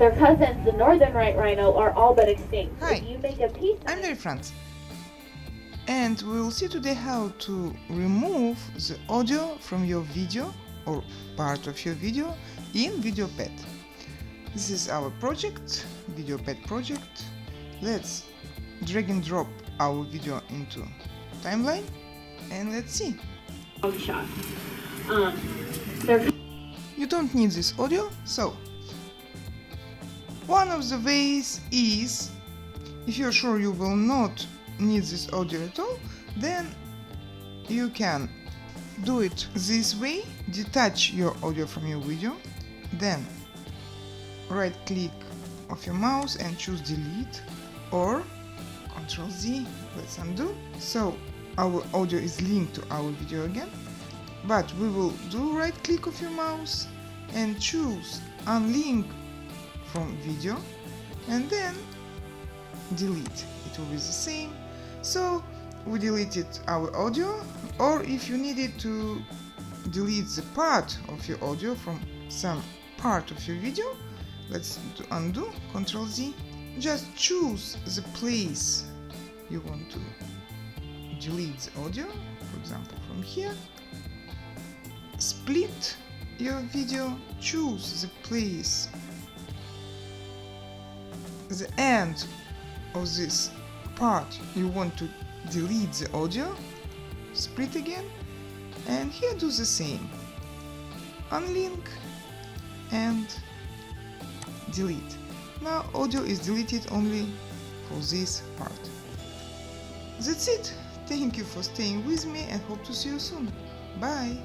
Their cousins, the northern right rhino, are all but extinct. Hi, If you make a peace I'm sign, Mary France, and we'll see today how to remove the audio from your video or part of your video in VideoPad. This is our project, VideoPad project. Let's drag and drop our video into timeline and let's see. shot. You don't need this audio, so one of the ways is, if you're sure you will not need this audio at all, then you can do it this way: detach your audio from your video, then right click of your mouse and choose delete, or Ctrl Z. Let's undo. So our audio is linked to our video again, but we will do right click of your mouse and choose unlink from video and then delete. It will be the same. So we deleted our audio, or if you needed to delete the part of your audio from some part of your video, let's undo, Ctrl Z. Just choose the place you want to delete the audio, for example from here. Split your video, choose the place, the end of this part you want to delete the audio, split again, and here do the same, unlink and delete. Now audio is deleted only for this part. That's it. Thank you for staying with me and hope to see you soon. Bye!